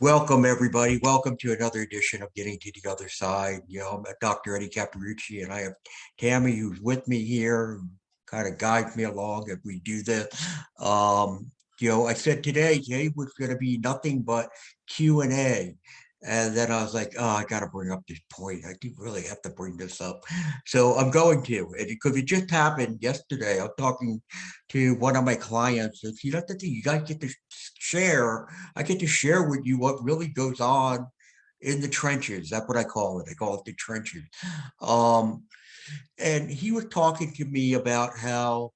Welcome, everybody. Welcome to another edition of Getting to the Other Side. I'm Dr. Eddie Capparucci, and I have Tammy, who's with me here, who kind of guides me along as we do this. I said today was going to be nothing but Q&A. And then I was like, oh, I got to bring up this point. I do really have to bring this up. So I'm going to, and because it just happened yesterday. I'm talking to one of my clients. And that's the thing, you guys get to share. I get to share with you what really goes on in the trenches. That's what I call it. I call it the trenches. Um, and he was talking to me about how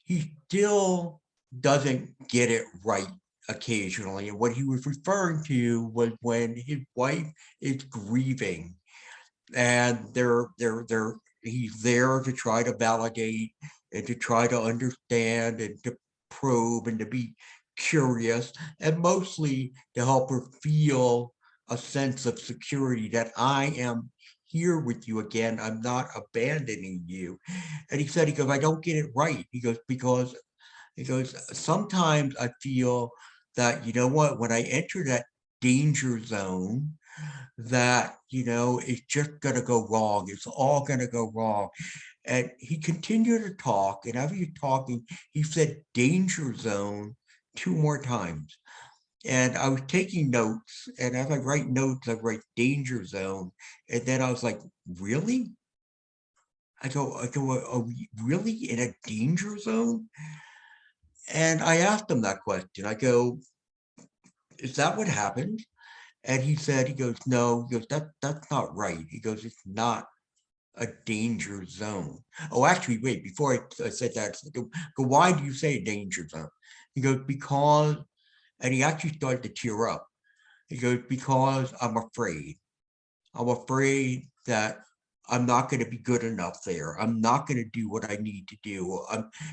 he still doesn't get it right occasionally. And what he was referring to was when his wife is grieving and he's there to try to validate and to try to understand and to probe and to be curious and mostly to help her feel a sense of security that I am here with you again. I'm not abandoning you. And he goes, I don't get it right. He goes, sometimes I feel that, you know what, when I enter that danger zone, that, it's just going to go wrong. It's all going to go wrong. And he continued to talk. And as he was talking, he said danger zone 2 more times. And I was taking notes. And as I write notes, I write danger zone. And then I was like, really? Are we really in a danger zone? And I asked him that question. I go, is that what happened? And he goes, no, that's not right. He goes, it's not a danger zone. Oh, actually, wait, before I said that, I go, why do you say danger zone? He goes, because, and he actually started to tear up. He goes, because I'm afraid. I'm afraid that I'm not going to be good enough there. I'm not going to do what I need to do.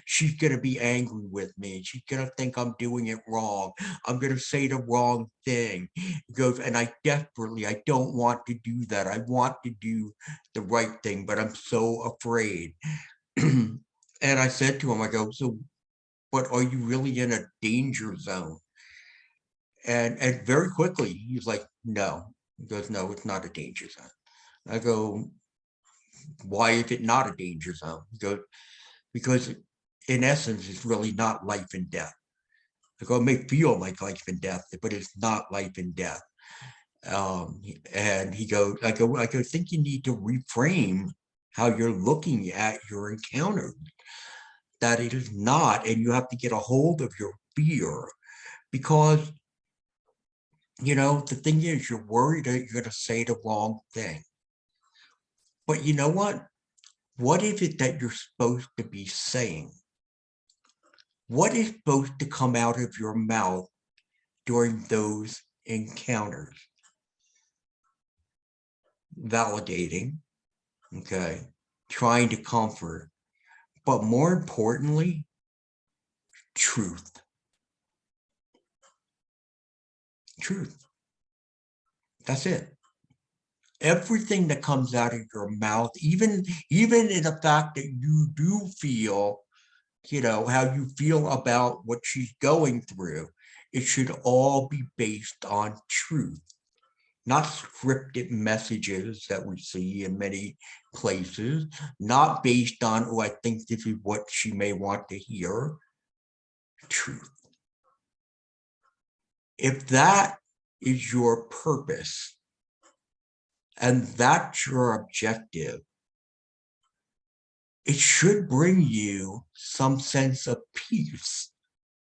She's going to be angry with me. She's going to think I'm doing it wrong. I'm going to say the wrong thing. He goes, and I don't want to do that. I want to do the right thing, but I'm so afraid. And I said to him, I go, so, but are you really in a danger zone? And very quickly, he's like, no. He goes, no, it's not a danger zone. I go, why is it not a danger zone? He goes, because in essence, it's really not life and death. I go, it may feel like life and death, but it's not life and death. And he goes, I think you need to reframe how you're looking at your encounter, that it is not, and you have to get a hold of your fear because, the thing is, you're worried that you're going to say the wrong thing. But you know what? What is it that you're supposed to be saying? What is supposed to come out of your mouth during those encounters? Validating, okay, trying to comfort, but more importantly, truth. Truth. That's it. Everything that comes out of your mouth, even in the fact that you do feel, how you feel about what she's going through, it should all be based on truth, not scripted messages that we see in many places, not based on, oh, I think this is what she may want to hear. Truth. If that is your purpose and that's your objective, it should bring you some sense of peace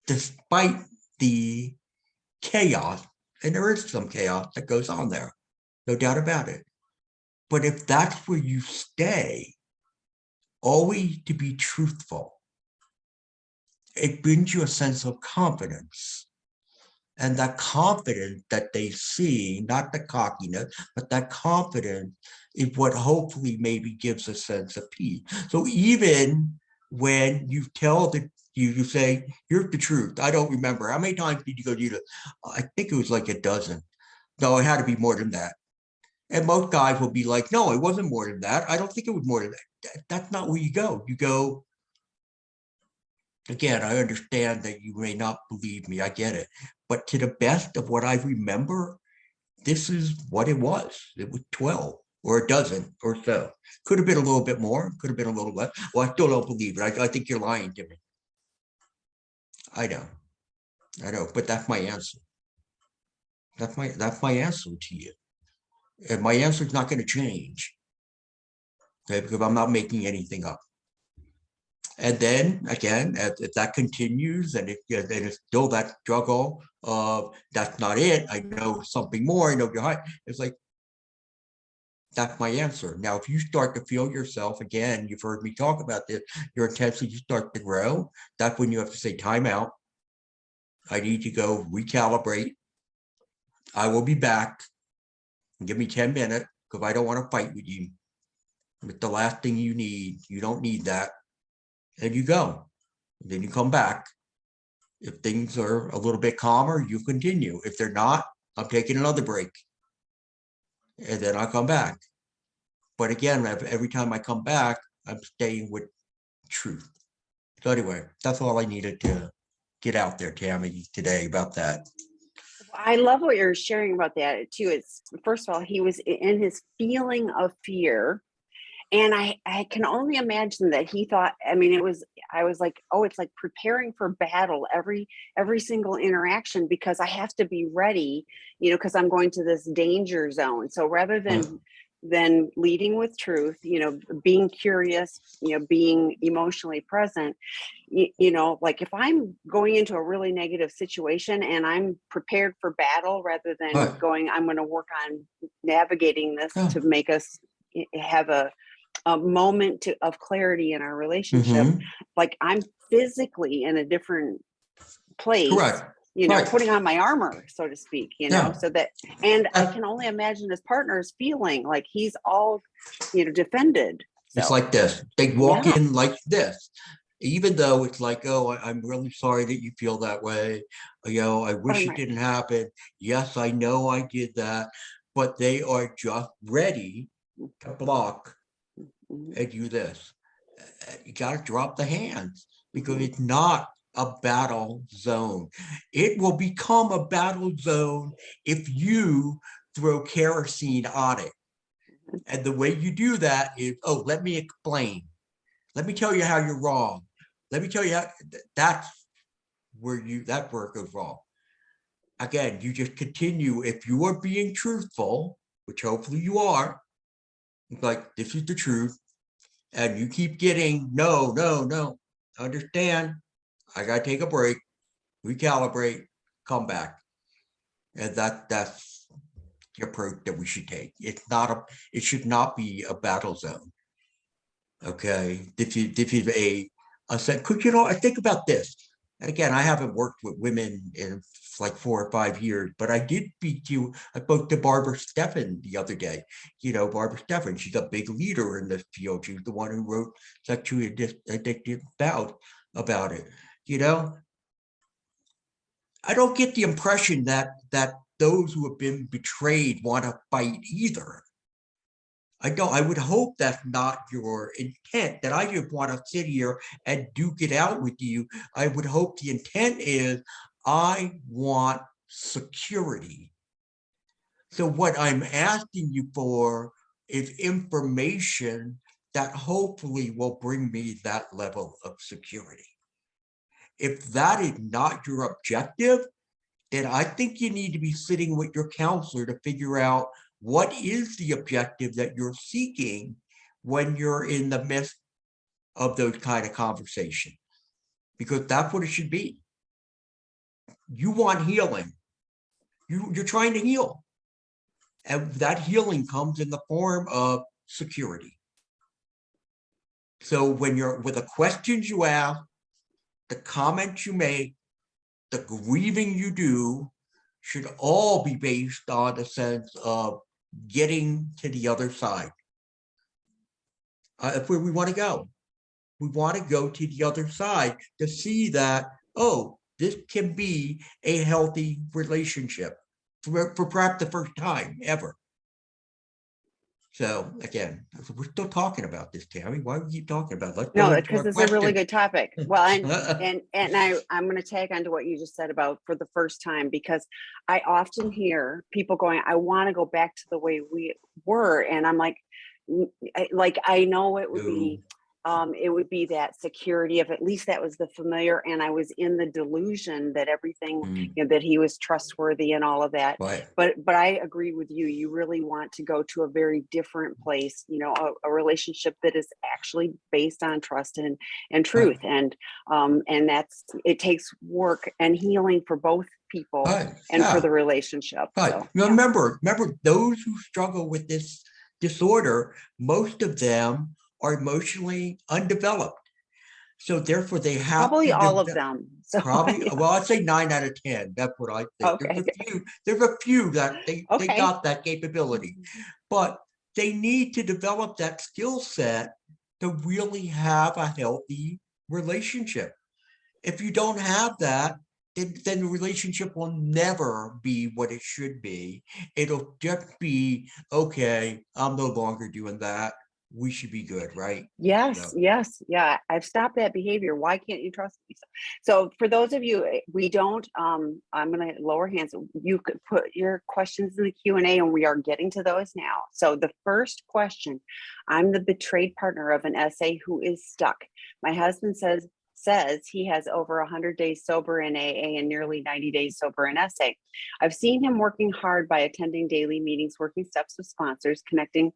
despite the chaos. And there is some chaos that goes on there, no doubt about it. But if that's where you stay, always to be truthful, it brings you a sense of confidence. And that confidence that they see, not the cockiness, but that confidence is what hopefully maybe gives a sense of peace. So even when you tell you say, here's the truth. I don't remember. How many times did you go do that? I think it was like a dozen. No, it had to be more than that. And most guys will be like, no, it wasn't more than that. I don't think it was more than that. That's not where you go. You go, again, I understand that you may not believe me. I get it. but to the best of what I remember, this is what it was. It was 12 or a dozen or so. Could have been a little bit more, could have been a little less. Well, I still don't believe it. I think you're lying to me. I know, but that's my answer. That's my answer to you. And my answer is not going to change. Okay, because I'm not making anything up. And then again, if that continues and it's still that struggle of that's not it, I know something more, I know you're high. It's like, that's my answer. Now, if you start to feel yourself, again, you've heard me talk about this, your intensity start to grow, that's when you have to say, time out. I need to go recalibrate. I will be back. Give me 10 minutes because I don't want to fight with you. It's the last thing you need. You don't need that. And you go. And then you come back. If things are a little bit calmer, you continue. If they're not, I'm taking another break. And then I come back. But again, every time I come back, I'm staying with truth. So anyway, that's all I needed to get out there, Tammy, today about that. I love what you're sharing about that too. It's, first of all, he was in his feeling of fear. And I can only imagine that he thought, I mean, I was like, oh, it's like preparing for battle every single interaction, because I have to be ready, because I'm going to this danger zone. So rather than leading with truth, being curious, being emotionally present, like if I'm going into a really negative situation and I'm prepared for battle rather than I'm going to work on navigating this to make us have a moment of clarity in our relationship. Like I'm physically in a different place. Correct. Putting on my armor, so to speak, so that, and I can only imagine his partner is feeling like he's all, defended. So. It's like this. They walk in like this, even though it's like, oh, I'm really sorry that you feel that way. I wish it didn't happen. Yes, I know I did that, but they are just ready to block and do this. You got to drop the hands because it's not a battle zone. It will become a battle zone if you throw kerosene on it. And the way you do that is, oh, let me explain. Let me tell you how you're wrong. Let me tell you how that's where that work goes wrong. Again, you just continue. If you are being truthful, which hopefully you are, like this is the truth, and you keep getting no, understand, I gotta take a break, recalibrate, come back. And that's the approach that we should take. It should not be a battle zone. Okay. This is a set. Could I think about this? And again, I haven't worked with women in like 4 or 5 years, but I spoke to Barbara Steffen the other day. Barbara Steffen, she's a big leader in this field. She's the one who wrote Sexually Addicted about it. I don't get the impression that those who have been betrayed want to fight either. I would hope that's not your intent, that I just want to sit here and duke it out with you. I would hope the intent is I want security. So what I'm asking you for is information that hopefully will bring me that level of security. If that is not your objective, then I think you need to be sitting with your counselor to figure out what is the objective that you're seeking when you're in the midst of those kind of conversations, because that's what it should be. You want healing. You're trying to heal. And that healing comes in the form of security. So when with the questions you ask, the comments you make, the grieving you do should all be based on a sense of getting to the other side. That's where we want to go. We want to go to the other side to see that, oh, this can be a healthy relationship for perhaps the first time ever. So again, we're still talking about this, Tammy. Why do we keep talking about it? Let's go No, into because our it's a really question. good topic. Well, I'm going to tag onto what you just said about for the first time, because I often hear people going, I want to go back to the way we were. And I'm like, I know No. it would be that security of at least that was the familiar. And I was in the delusion that everything, Mm, that he was trustworthy and all of that. right. But I agree with you. You really want to go to a very different place, a relationship that is actually based on trust and Right. truth. And it takes work and healing for both people Right. and for Yeah. the relationship. Right. So yeah. Remember those who struggle with this disorder, most of them are emotionally undeveloped. So therefore they have Probably to all of develop. them. So Probably, yeah. well, I'd say 9 out of 10. That's what I think. Okay. There's a few that they Okay. got that capability, but they need to develop that skill set to really have a healthy relationship. If you don't have that, then the relationship will never be what it should be. It'll just be, okay, I'm no longer doing that. We should be good, right? Yes, So, yes, yeah. I've stopped that behavior. Why can't you trust me? So for those of you, we don't. I'm going to lower hands. You could put your questions in the Q&A, and we are getting to those now. So the first question: I'm the betrayed partner of an SA who is stuck. My husband says he has over 100 days sober in AA and nearly 90 days sober in SA. I've seen him working hard by attending daily meetings, working steps with sponsors, connecting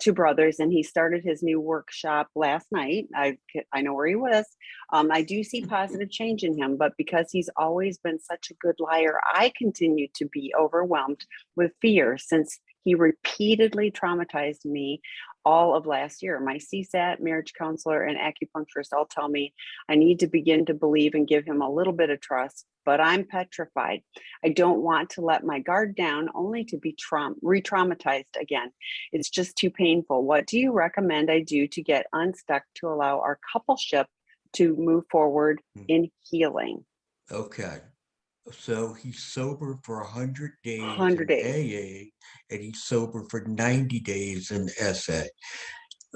to brothers, and he started his new workshop last night. I know where he was. I do see positive change in him, but because he's always been such a good liar, I continue to be overwhelmed with fear since he repeatedly traumatized me all of last year. My CSAT, marriage counselor, and acupuncturist all tell me I need to begin to believe and give him a little bit of trust, but I'm petrified. I don't want to let my guard down only to be re-traumatized again. It's just too painful. What do you recommend I do to get unstuck to allow our coupleship to move forward in healing? okay. So he's sober for 100 days 100 in days. AA and he's sober for 90 days in SA.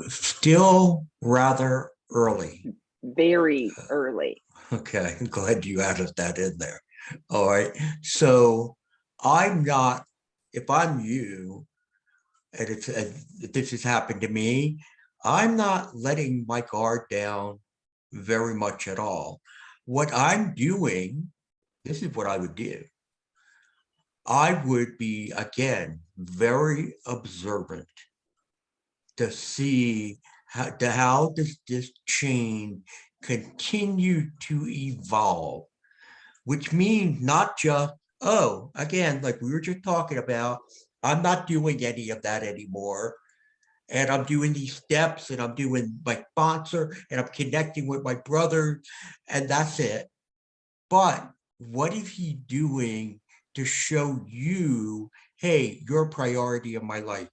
Still rather early. Very early. Okay, I'm glad you added that in there. All right. So I'm not, if I'm you, and if this has happened to me, I'm not letting my guard down very much at all. What I'm doing, this is what I would do. I would be, again, very observant to see how does this chain continue to evolve, which means not just, oh, again, like we were just talking about, I'm not doing any of that anymore. And I'm doing these steps and I'm doing my sponsor and I'm connecting with my brother and that's it. But what is he doing to show you, hey, you're a priority of my life?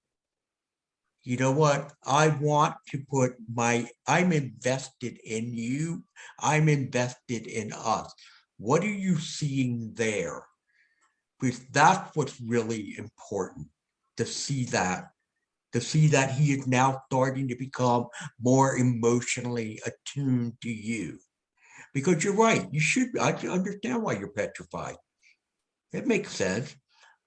You know what? I want to I'm invested in you. I'm invested in us. What are you seeing there? Because that's what's really important to see that he is now starting to become more emotionally attuned to you. Because you're right, I can understand why you're petrified. It makes sense.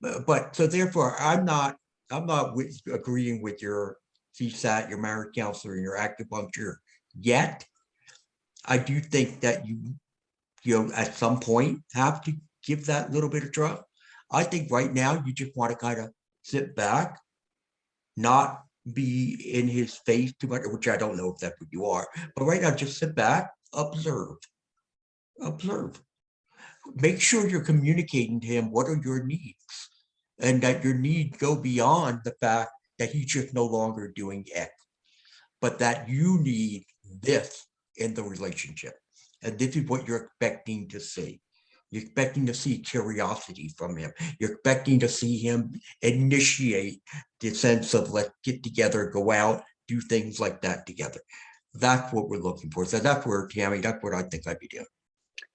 But so therefore, I'm not agreeing with your CSAT, your marriage counselor, and your acupuncture yet. I do think that at some point have to give that little bit of trust. I think right now you just want to kind of sit back, not be in his face too much, which I don't know if that's what you are, but right now just sit back, observe. Make sure you're communicating to him what are your needs and that your needs go beyond the fact that he's just no longer doing X, but that you need this in the relationship. And this is what you're expecting to see. You're expecting to see curiosity from him. You're expecting to see him initiate the sense of let's get together, go out, do things like that together. That's what we're looking for. So that's where, Tammy, that's what I think I'd be doing.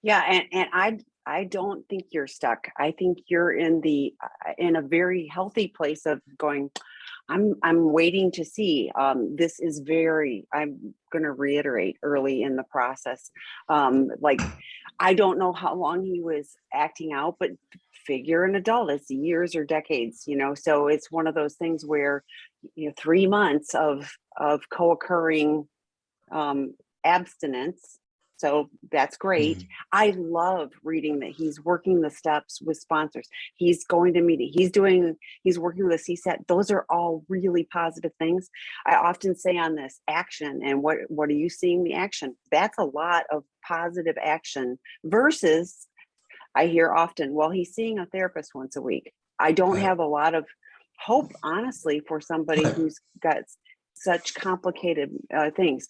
Yeah, and I don't think you're stuck. I think you're in a very healthy place of going, I'm waiting to see. This is very, I'm going to reiterate early in the process. Like, I don't know how long he was acting out, but figure an adult, it's years or decades, you know? So it's one of those things where, you know, 3 months of co-occurring abstinence. So that's great. Mhm. I love reading that he's working the steps with sponsors. He's going to meeting. He's working with a CSAT. Those are all really positive things. I often say on this action, and what are you seeing the action? That's a lot of positive action versus I hear often, well, he's seeing a therapist once a week. I don't Right. have a lot of hope, honestly, for somebody Right. who's got such complicated things.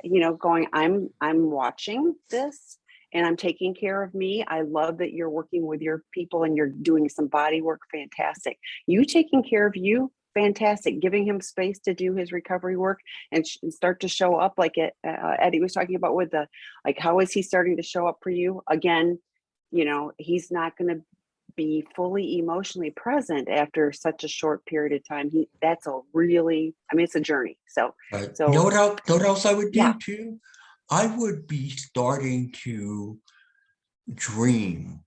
You know, going, I'm watching this and I'm taking care of me. I love that you're working with your people and you're doing some body work. Fantastic. You taking care of you. Fantastic. Giving him space to do his recovery work and start to show up like Eddie was talking about with the, like, how is he starting to show up for you? Again, you know, he's not going to be fully emotionally present after such a short period of time. That's a really, I mean, it's a journey. So, Right. so Know what else I would yeah. do too? I would be starting to dream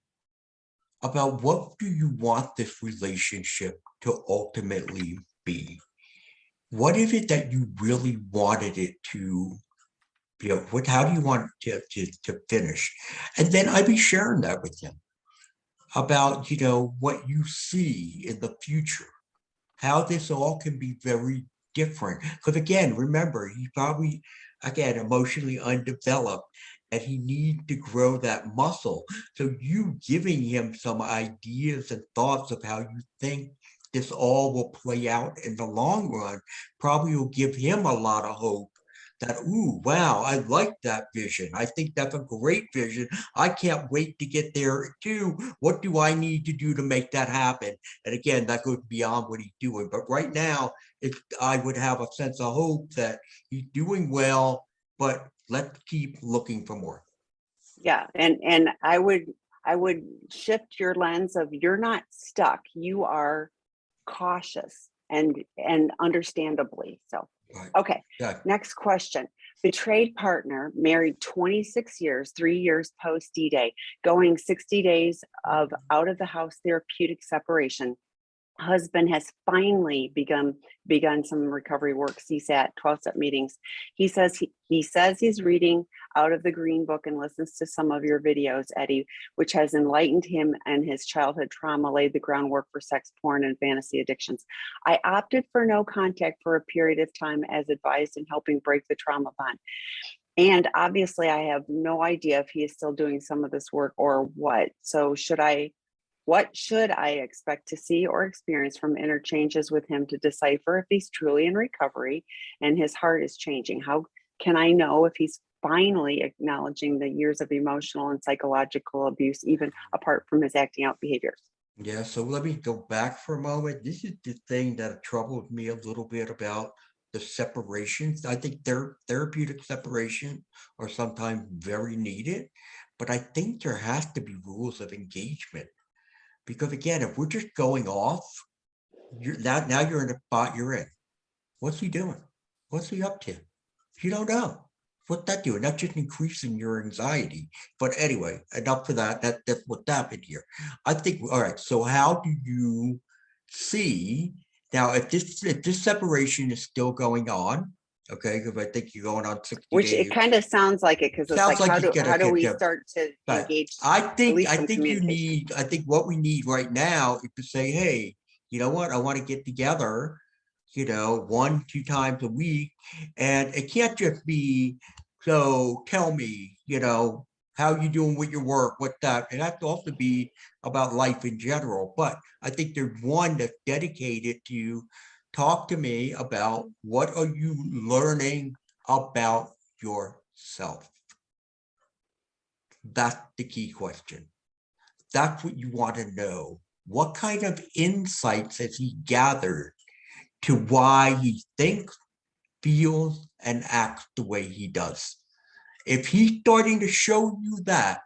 about what do you want this relationship to ultimately be? What is it that you really wanted it to be? How do you want it to finish? And then I'd be sharing that with him about, what you see in the future, how this all can be very different. Because again, remember, he's probably, again, emotionally undeveloped and he needs to grow that muscle. So you giving him some ideas and thoughts of how you think this all will play out in the long run probably will give him a lot of hope that, ooh, wow, I like that vision. I think that's a great vision. I can't wait to get there too. What do I need to do to make that happen? And again, that goes beyond what he's doing. But right now, I would have a sense of hope that he's doing well, but let's keep looking for more. Yeah, and I would shift your lens of you're not stuck. You are cautious and understandably so. Right. Okay, Yeah. next question. Betrayed partner, married 26 years, 3 years post D-Day, going 60 days of out of the house therapeutic separation. Husband has finally begun some recovery work, CSAT, 12-step meetings. He says he's reading out of the green book and listens to some of your videos, Eddie, which has enlightened him and his childhood trauma, laid the groundwork for sex, porn, and fantasy addictions. I opted for no contact for a period of time as advised in helping break the trauma bond. And obviously I have no idea if he is still doing some of this work or what. So what should I expect to see or experience from interchanges with him to decipher if he's truly in recovery and his heart is changing? How can I know if he's finally acknowledging the years of emotional and psychological abuse, even apart from his acting out behaviors? Yeah, so let me go back for a moment. This is the thing that troubled me a little bit about the separations. I think therapeutic separation are sometimes very needed, but I think there has to be rules of engagement. Because again, if we're just going off, now you're in the spot you're in. What's he doing? What's he up to? You don't know. What's that doing? That's just increasing your anxiety. But anyway, enough for that. That's what happened here. I think, all right, so how do you see now if this separation is still going on, okay, because I think you're going on 60 Which it days. kind of sounds like it, because it's Sounds like like he's gonna how do we get start to but engage I at think least I some think communication? I think what we need right now is to say, hey, you know what? I want to get together, 1, 2 times a week. And it can't just be, so tell me, how you doing with your work, what that, it has to also be about life in general. But I think there's one that's dedicated to talk to me about what are you learning about yourself. That's the key question. That's what you want to know. What kind of insights has he gathered to why he thinks, feels, and acts the way he does? If he's starting to show you that,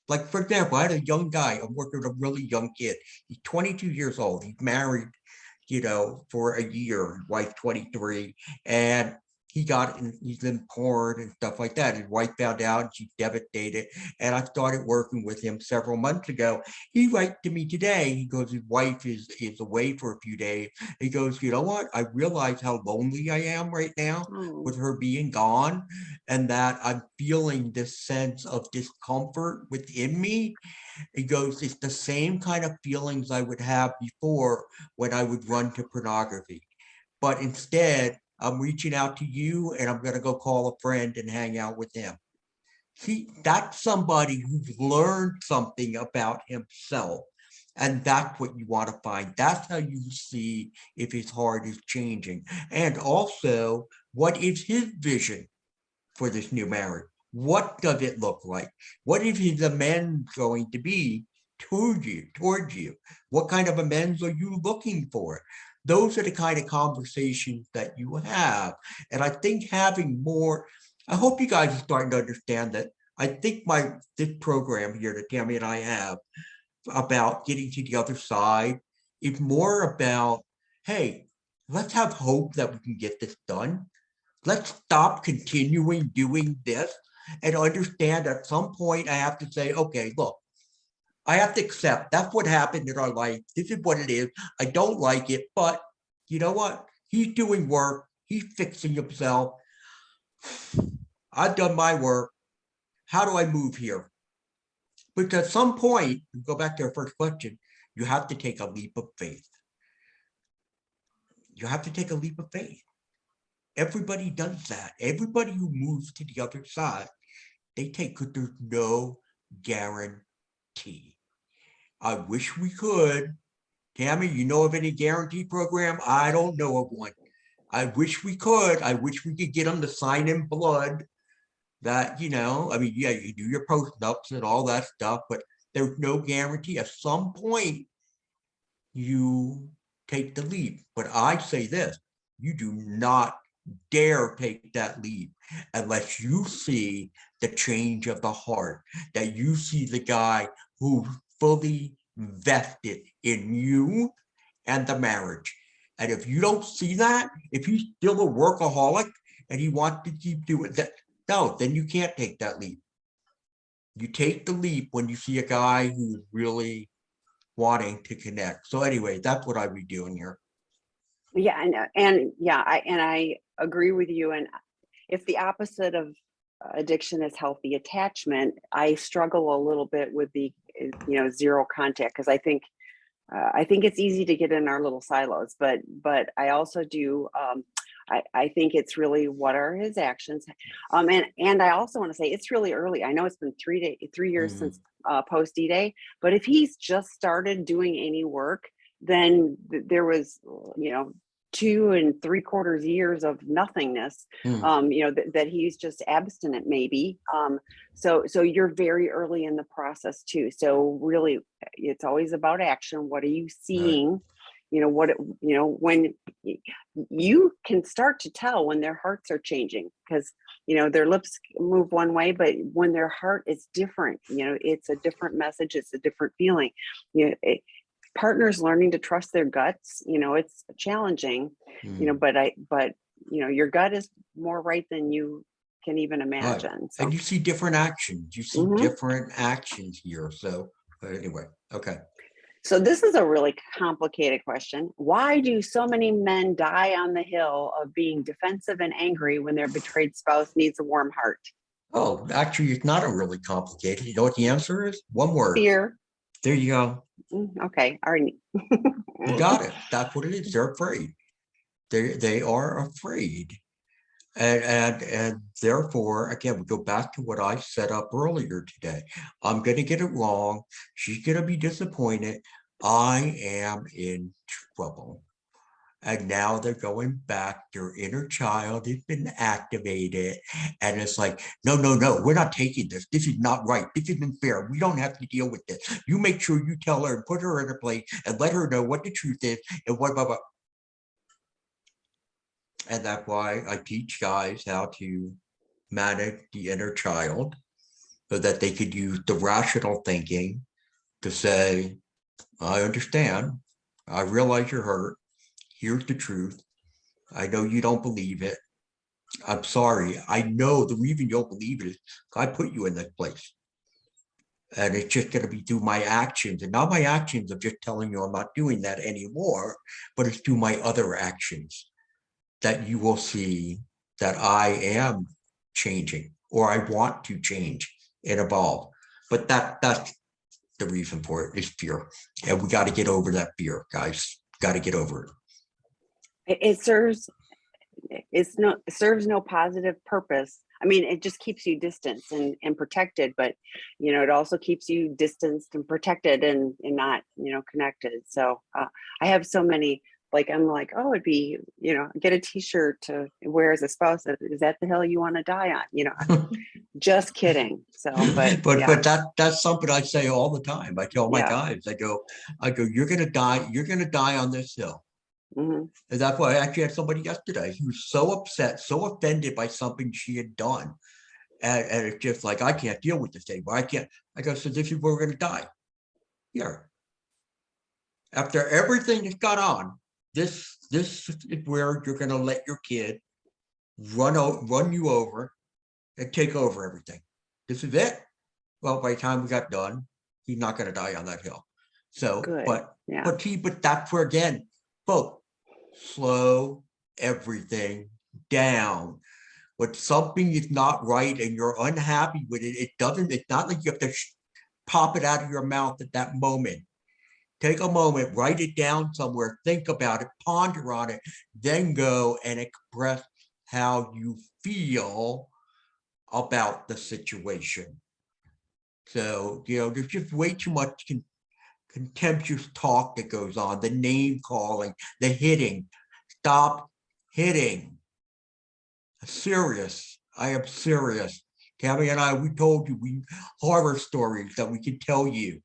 like for example, I had a young guy, I'm working with a really young kid. He's 22 years old. He's married. for a year, wife 23, and he's in porn and stuff like that. His wife found out and she's devastated. And I started working with him several months ago. He writes to me today. He goes, his wife is away for a few days. He goes, you know what? I realize how lonely I am right now with her being gone, and that I'm feeling this sense of discomfort within me. He goes, it's the same kind of feelings I would have before when I would run to pornography. But instead, I'm reaching out to you and I'm going to go call a friend and hang out with him. See, that's somebody who's learned something about himself. And that's what you want to find. That's how you see if his heart is changing. And also, what is his vision for this new marriage? What does it look like? What is his amends going to be towards you? What kind of amends are you looking for? Those are the kind of conversations that you have. And I think having more, I hope you guys are starting to understand that. I think this program here that Tammy and I have about getting to the other side is more about, hey, let's have hope that we can get this done. Let's stop continuing doing this and understand at some point I have to say, okay, look, I have to accept that's what happened in our life. This is what it is. I don't like it, but you know what? He's doing work. He's fixing himself. I've done my work. How do I move here? But at some point, go back to our first question, you have to take a leap of faith. You have to take a leap of faith. Everybody does that. Everybody who moves to the other side, they take, because there's no guarantee. I wish we could. Tammy, you know of any guarantee program? I don't know of one. I wish we could. I wish we could get them to sign in blood that, I mean, yeah, you do your post-ups and all that stuff, but there's no guarantee. At some point, you take the leap. But I say this, you do not dare take that leap unless you see the change of the heart, that you see the guy who fully vested in you and the marriage. And if you don't see that, if he's still a workaholic and he wants to keep doing that, no, then you can't take that leap. You take the leap when you see a guy who's really wanting to connect. So anyway, that's what I'd be doing here. Yeah, and yeah, I agree with you. And if the opposite of addiction is healthy attachment, I struggle a little bit with the zero contact, because I think it's easy to get in our little silos, but I also do. I think it's really, what are his actions? And I also want to say it's really early. I know it's been 3 years since post D-Day, but if he's just started doing any work, then there was 2 3/4 years of nothingness. That he's just abstinent, maybe. So you're very early in the process too. So really, it's always about action. What are you seeing? Right. When you can start to tell when their hearts are changing, because their lips move one way, but when their heart is different, it's a different message, it's a different feeling. Partners learning to trust their guts, it's challenging, but your gut is more right than you can even imagine. Right. So. And you see different actions. You see different actions here. So anyway, okay. So this is a really complicated question. Why do so many men die on the hill of being defensive and angry when their betrayed spouse needs a warm heart? Oh, actually, it's not a really complicated. You know what the answer is? One word. Fear. There you go. Okay. All right. You got it. That's what it is. They're afraid. They are afraid. And therefore, again, we go back to what I set up earlier today. I'm going to get it wrong. She's going to be disappointed. I am in trouble. And now they're going back. Their inner child has been activated. And it's like, no, we're not taking this. This is not right. This isn't fair. We don't have to deal with this. You make sure you tell her and put her in her place and let her know what the truth is and what, blah, blah. And that's why I teach guys how to manage the inner child, so that they could use the rational thinking to say, I understand. I realize you're hurt. here's the truth. I know you don't believe it. I'm sorry. I know the reason you don't believe it is I put you in that place. And it's just going to be through my actions, and not my actions of just telling you I'm not doing that anymore, but it's through my other actions that you will see that I am changing, or I want to change and evolve. But that's the reason for it is fear. And we got to get over that fear, guys. Got to get over it. It serves no positive purpose. I mean, it just keeps you distanced and protected, but it also keeps you distanced and protected and not connected. So I have so many, like, I'm like, oh, it'd be, get a t-shirt to wear as a spouse. Is that the hill you want to die on? Just kidding. So, but yeah. But that's something I say all the time. I tell my Yeah. guys, I go, you're gonna die on this hill. Mm-hmm. And that's why I actually had somebody yesterday who was so upset, so offended by something she had done. And it's just like, I can't deal with this anymore. I can't. I go, so this is where we're gonna die. Here. After everything that's gone on, this is where you're gonna let your kid run you over and take over everything. This is it. Well, by the time we got done, he's not going to die on that hill. So, Good. Yeah. but that's where again, folks, slow everything down. When something is not right and you're unhappy with it, it's not like you have to pop it out of your mouth at that moment. Take a moment, write it down somewhere, think about it, ponder on it, then go and express how you feel about the situation. So, there's just way too much contemptuous talk that goes on, the name calling, the hitting. Stop hitting. Serious. I am serious. Tammy and I, we told you horror stories that we can tell you.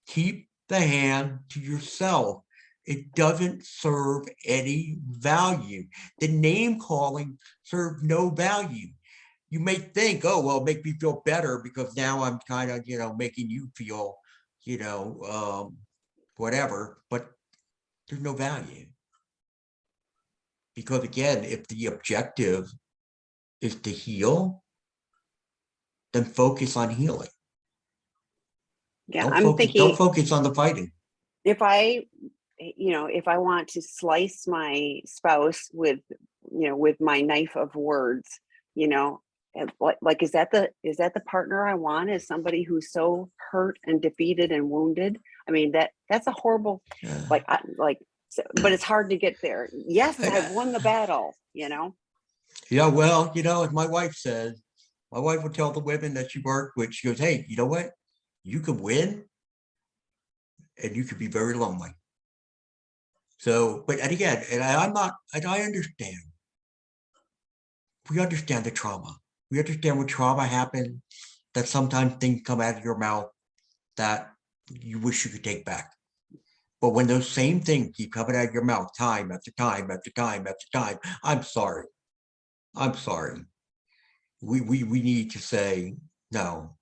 Keep the hand to yourself. It doesn't serve any value. The name calling serves no value. You may think, oh, well, make me feel better because now I'm kind of, making you feel, whatever, but there's no value. Because again, if the objective is to heal, then focus on healing. Yeah. I'm thinking, don't focus on the fighting. if I want to slice my spouse with my knife of words, like, is that the partner I want? Is somebody who's so hurt and defeated and wounded? I mean, that's a horrible, but it's hard to get there. Yes, I've won the battle, Yeah, well, as my wife says, my wife would tell the women that she worked with, she goes, hey, you know what? You can win and you could be very lonely. So, and again, and I understand. We understand the trauma. We understand when trauma happened, that sometimes things come out of your mouth that you wish you could take back. But when those same things keep coming out of your mouth time after time after time after time, I'm sorry. I'm sorry. We need to say, no,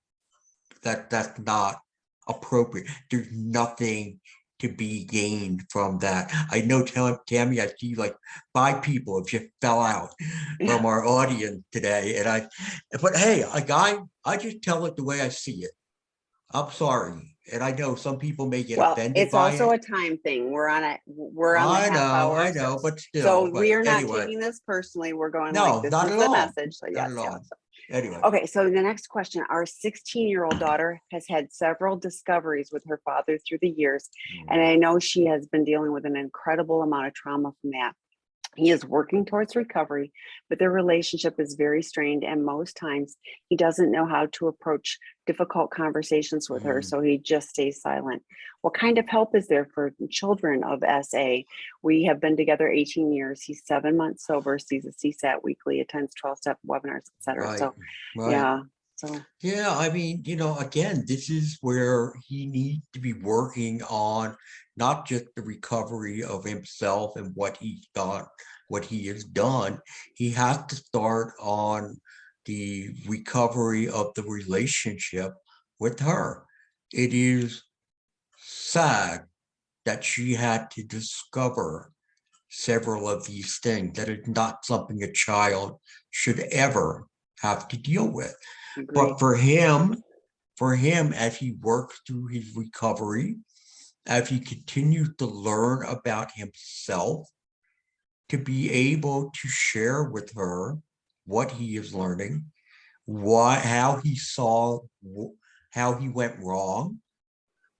that's not appropriate. There's nothing to be gained from that. I know, Tammy, I see like 5 people have just fell out from our audience today. But hey, I just tell it the way I see it. I'm sorry. And I know some people may get well, offended it's by also it. a time thing. We're on the half hour. I know, but So still, we are not anyway, taking this personally. We're going like, no, this not is at the all. message. So Not yes, at yeah. all. Anyway. Okay, so the next question, our 16-year-old daughter has had several discoveries with her father through the years, and I know she has been dealing with an incredible amount of trauma from that. He is working towards recovery, but their relationship is very strained, and most times he doesn't know how to approach difficult conversations with her, so he just stays silent. What kind of help is there for children of SA? We have been together 18 years. He's 7 months sober, sees a CSAT weekly, attends 12-step webinars, etc. Right, So, right. yeah. So, yeah, I mean, again, this is where he needs to be working on not just the recovery of himself and what he's done, what he has done. He has to start on the recovery of the relationship with her. It is sad that she had to discover several of these things. That is not something a child should ever have to deal with. Agree. But for him, as he works through his recovery, as he continues to learn about himself, to be able to share with her what he is learning, how he saw, how he went wrong,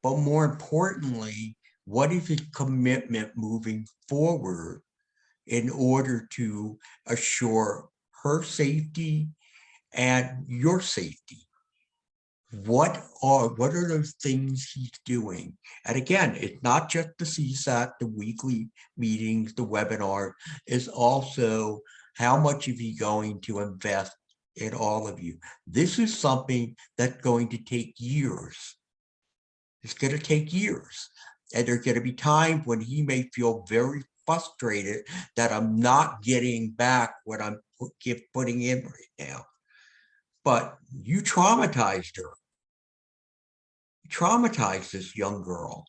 but more importantly, what is his commitment moving forward in order to assure her safety and your safety? What are those things he's doing? And again, it's not just the CSAT, the weekly meetings, the webinar, it's also how much is he going to invest in all of you? This is something that's going to take years. It's going to take years. And there's going to be times when he may feel very frustrated that I'm not getting back what I'm putting in right now. But you traumatized her. You traumatized this young girl.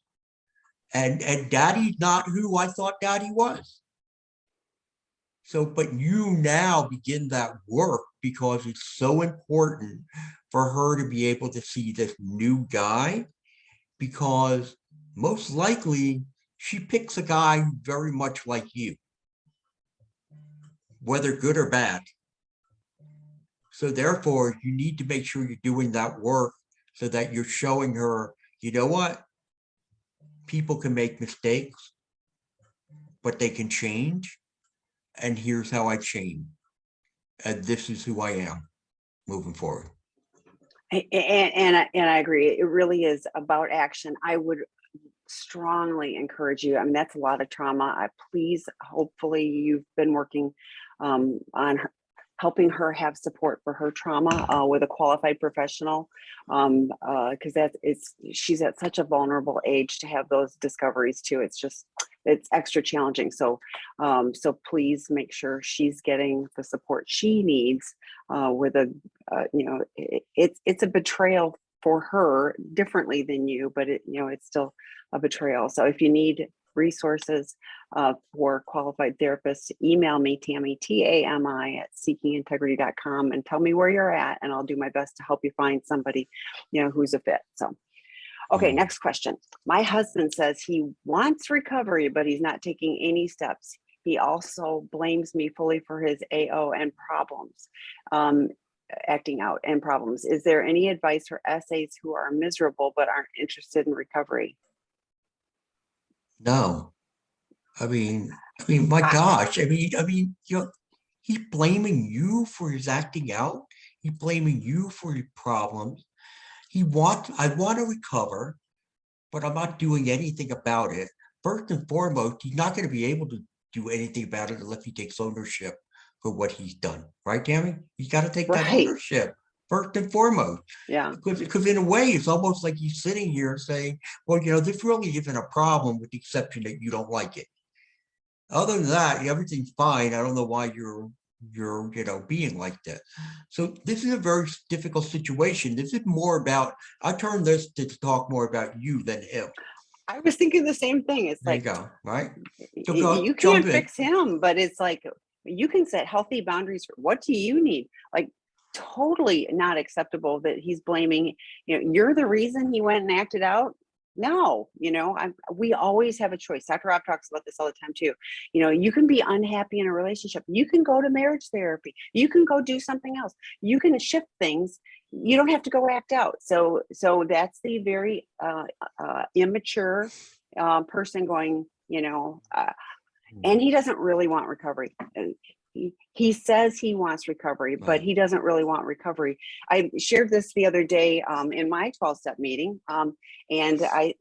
And daddy's not who I thought daddy was. So, but you now begin that work because it's so important for her to be able to see this new guy, because most likely she picks a guy very much like you, whether good or bad. So therefore, you need to make sure you're doing that work so that you're showing her, you know what? People can make mistakes, but they can change. And here's how I change. And this is who I am moving forward. And I agree. It really is about action. I would strongly encourage you. I mean, that's a lot of trauma. Hopefully you've been working on helping her have support for her trauma with a qualified professional, because she's at such a vulnerable age to have those discoveries too. It's extra challenging. So please make sure she's getting the support she needs. It's a betrayal for her differently than you, but it's still a betrayal. So if you need resources for qualified therapists, email me, Tammy, TAMI at seekingintegrity.com, and tell me where you're at, and I'll do my best to help you find somebody, who's a fit. So, okay, next question. My husband says he wants recovery, but he's not taking any steps. He also blames me fully for his AO and problems, acting out and problems. Is there any advice for SAs who are miserable but aren't interested in recovery? No, I mean, my gosh, he's blaming you for his acting out. He's blaming you for your problems. I want to recover, but I'm not doing anything about it. First and foremost, he's not going to be able to do anything about it unless he takes ownership for what he's done. Right, Tammy? He's got to take that ownership first and foremost. Yeah. Because in a way, it's almost like he's sitting here saying, well, this really isn't a problem with the exception that you don't like it. Other than that, everything's fine. I don't know why you're being like that. So this is a very difficult situation. This is more about, I turn this to talk more about you than him. I was thinking the same thing. It's there like, you go, right? So you can't fix him, but it's like, you can set healthy boundaries. What do you need? Like, totally not acceptable that he's blaming, you're the reason he went and acted out. No, we always have a choice. Dr. Rob talks about this all the time too. You can be unhappy in a relationship. You can go to marriage therapy. You can go do something else. You can shift things. You don't have to go act out. So that's the very immature person going, and he doesn't really want recovery. He says he wants recovery, but he doesn't really want recovery. I shared this the other day in my 12-step meeting. And I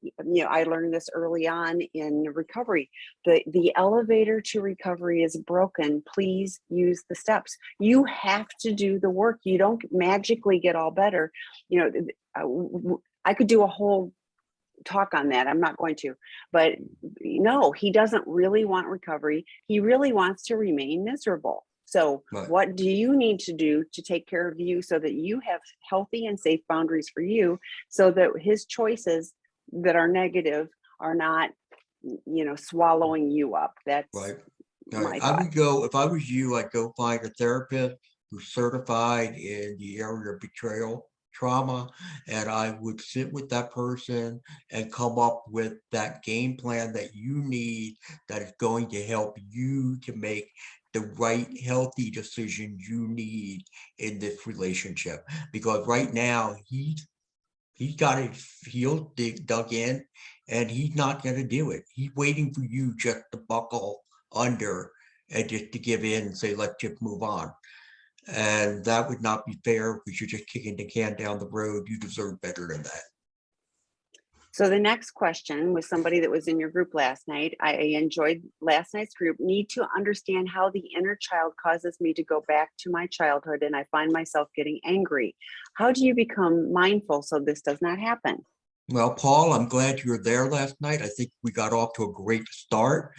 learned this early on in recovery. The elevator to recovery is broken. Please use the steps. You have to do the work. You don't magically get all better. I could do a whole talk on that. I'm not going to, but no, he doesn't really want recovery. He really wants to remain miserable. So what do you need to do to take care of you so that you have healthy and safe boundaries for you, so that his choices that are negative are not, swallowing you up? That's my I thought. would go, if I was you, I'd go find a therapist who's certified in the area of betrayal trauma, and I would sit with that person and come up with that game plan that you need that is going to help you to make the right healthy decisions you need in this relationship. Because right now he's got his heels dug in, and he's not going to do it. He's waiting for you just to buckle under and just to give in and say, let's just move on. And that would not be fair because you're just kicking the can down the road. You deserve better than that. So the next question was somebody that was in your group last night. I enjoyed last night's group. Need to understand how the inner child causes me to go back to my childhood and I find myself getting angry. How do you become mindful so this does not happen? Well, Paul, I'm glad you were there last night. I think we got off to a great start.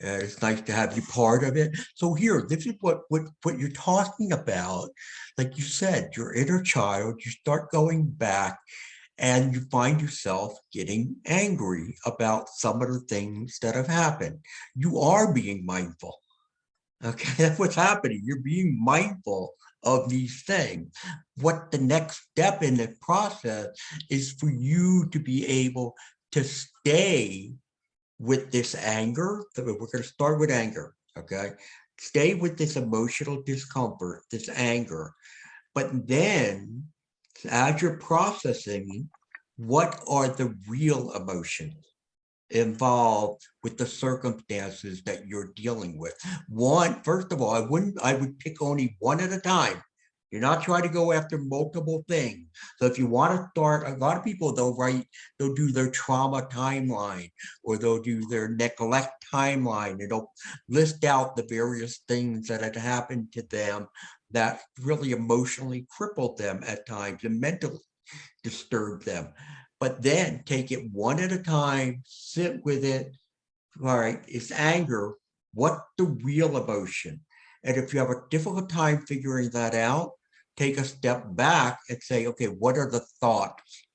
It's nice to have you part of it. So here, this is what you're talking about. Like you said, your inner child, you start going back and you find yourself getting angry about some of the things that have happened. You are being mindful. Okay, that's what's happening. You're being mindful of these things. What the next step in the process is for you to be able to stay with this anger. We're going to start with anger. Okay, stay with this emotional discomfort, this anger, but then as you're processing, what are the real emotions involved with the circumstances that you're dealing with? One, first of all, I would pick only one at a time. You're not trying to go after multiple things. So if you want to start, a lot of people they'll do their trauma timeline or they'll do their neglect timeline. And they'll list out the various things that had happened to them that really emotionally crippled them at times and mentally disturb them. But then take it one at a time, sit with it. All right, it's anger. What's the real emotion? And if you have a difficult time figuring that out, take a step back and say, okay, what are the thoughts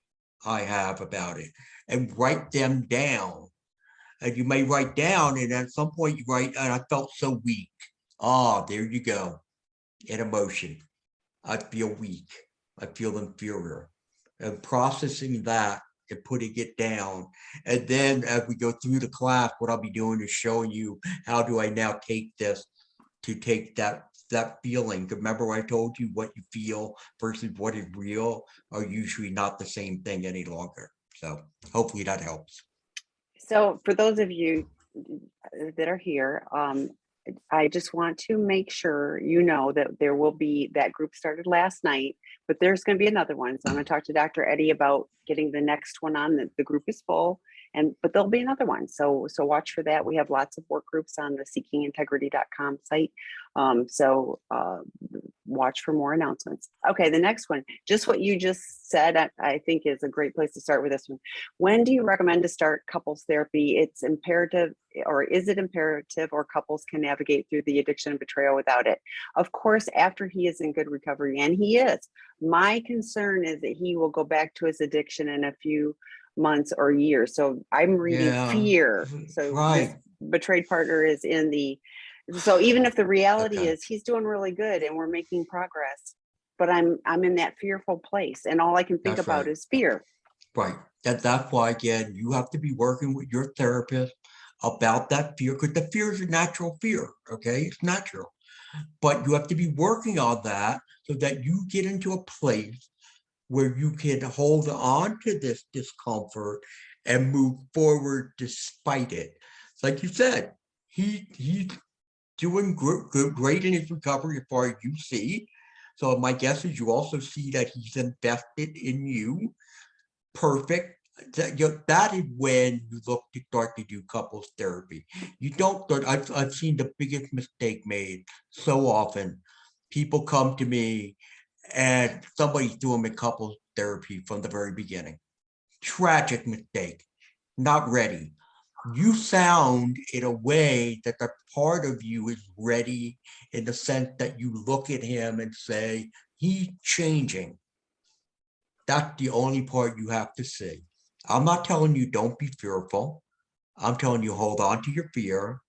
I have about it? And write them down. And you may write down, and at some point you write, and I felt so weak. Ah, there you go. An emotion. I feel weak. I feel inferior. And processing that and putting it down. And then as we go through the class, what I'll be doing is showing you how do I now take this to take that feeling. Remember I told you what you feel versus what is real are usually not the same thing any longer. So hopefully that helps. So for those of you that are here, I just want to make sure you know that there will be that group started last night, but there's going to be another one. So I'm going to talk to Dr. Eddie about getting the next one on. The group is full, but there'll be another one. So watch for that. We have lots of work groups on the seekingintegrity.com site. Watch for more announcements. Okay, the next one, just what you just said, I think is a great place to start with this one. When do you recommend to start couples therapy? It's imperative, or is it imperative, or couples can navigate through the addiction and betrayal without it? Of course, after he is in good recovery, and he is. My concern is that he will go back to his addiction in a few months or years. So I'm reading fear. So this Right. betrayed partner is in the, so even if the reality is he's doing really good and we're making progress, but I'm in that fearful place, and all I can think That's about right. is fear. Right. That's why again you have to be working with your therapist about that fear because the fear is a natural fear. Okay, it's natural, but you have to be working on that so that you get into a place where you can hold on to this discomfort and move forward despite it. Like you said, he's doing great in his recovery as far as you see. So my guess is you also see that he's invested in you. Perfect. That is when you look to start to do couples therapy. You don't start, I've seen the biggest mistake made so often. People come to me and somebody's doing a couples therapy from the very beginning. Tragic mistake. Not ready. You sound in a way that the part of you is ready in the sense that you look at him and say, he's changing. That's the only part you have to see. I'm not telling you don't be fearful. I'm telling you hold on to your fear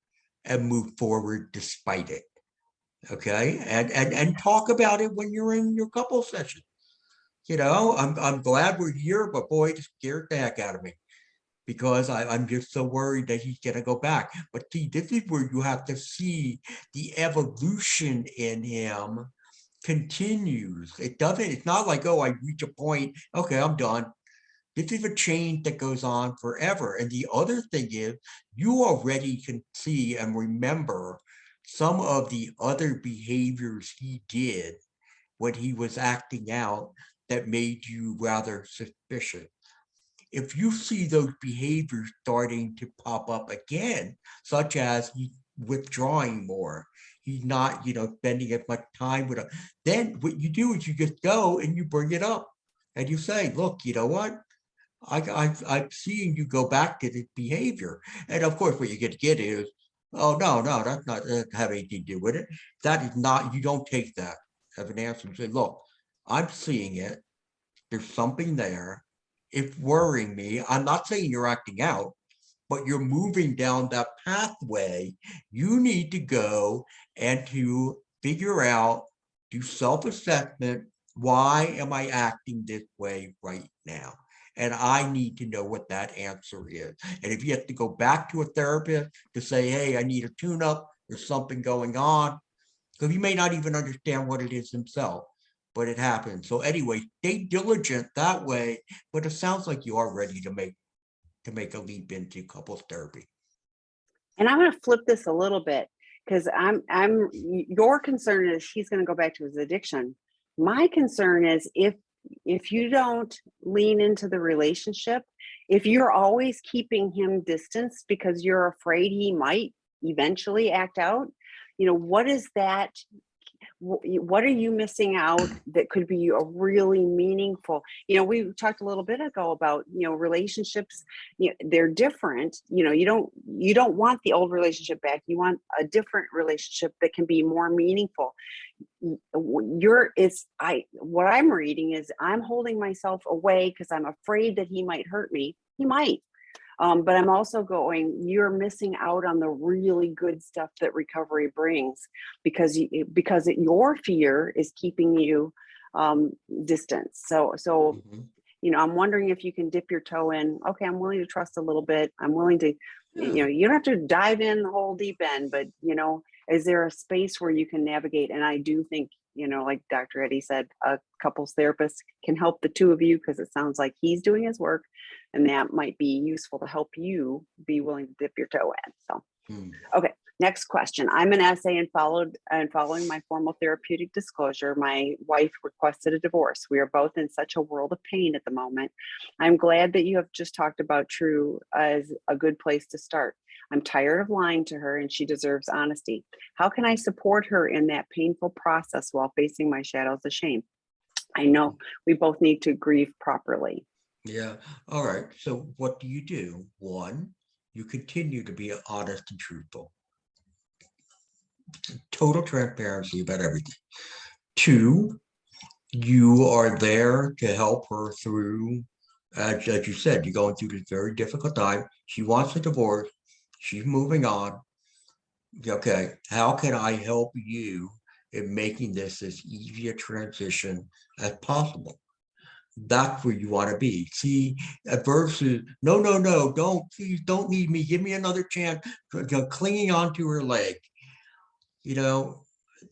and move forward despite it. Okay. And talk about it when you're in your couple session. I'm glad we're here, but boy, it scared the heck out of me because I'm just so worried that he's going to go back. But see, this is where you have to see the evolution in him continues. It's not like, oh, I reach a point, okay, I'm done. This is a change that goes on forever. And the other thing is, you already can see and remember some of the other behaviors he did when he was acting out that made you rather suspicious. If you see those behaviors starting to pop up again, such as he withdrawing more, he's not, spending as much time with them, then what you do is you just go and you bring it up and you say, look, you know what? I'm seeing you go back to this behavior. And of course, what you get is, oh, no, that's not doesn't have anything to do with it. That is not, you don't take that as an answer and say, look, I'm seeing it. There's something there. It's worrying me. I'm not saying you're acting out, but you're moving down that pathway. You need to go and to figure out, do self-assessment. Why am I acting this way right now? And I need to know what that answer is. And if you have to go back to a therapist to say, hey, I need a tune-up, there's something going on, because he may not even understand what it is himself, but it happens. So anyway, stay diligent that way. But it sounds like you are ready to make a leap into couples therapy. And I'm going to flip this a little bit because your concern is he's going to go back to his addiction. My concern is if you don't lean into the relationship, if you're always keeping him distance because you're afraid he might eventually act out, what is that? What are you missing out that could be a really meaningful? We talked a little bit ago about relationships. They're different. You don't want the old relationship back. You want a different relationship that can be more meaningful. What I'm reading is I'm holding myself away because I'm afraid that he might hurt me. He might. But I'm also going, you're missing out on the really good stuff that recovery brings because your fear is keeping you distant. So I'm wondering if you can dip your toe in. Okay, I'm willing to trust a little bit. I'm willing to, you don't have to dive in the whole deep end, but is there a space where you can navigate? And I do think, like Dr. Eddie said, a couples therapist can help the two of you because it sounds like he's doing his work, and that might be useful to help you be willing to dip your toe in. So, okay. Next question. I'm an SA and following my formal therapeutic disclosure, my wife requested a divorce. We are both in such a world of pain at the moment. I'm glad that you have just talked about True as a good place to start. I'm tired of lying to her and she deserves honesty. How can I support her in that painful process while facing my shadows of shame? I know we both need to grieve properly. Yeah. All right. So what do you do? One, you continue to be honest and truthful. Total transparency about everything. Two, you are there to help her through, as you said, you're going through this very difficult time. She wants a divorce. She's moving on. Okay, how can I help you in making this as easy a transition as possible? That's where you want to be. See, versus no, don't, please don't leave me. Give me another chance. Clinging onto her leg.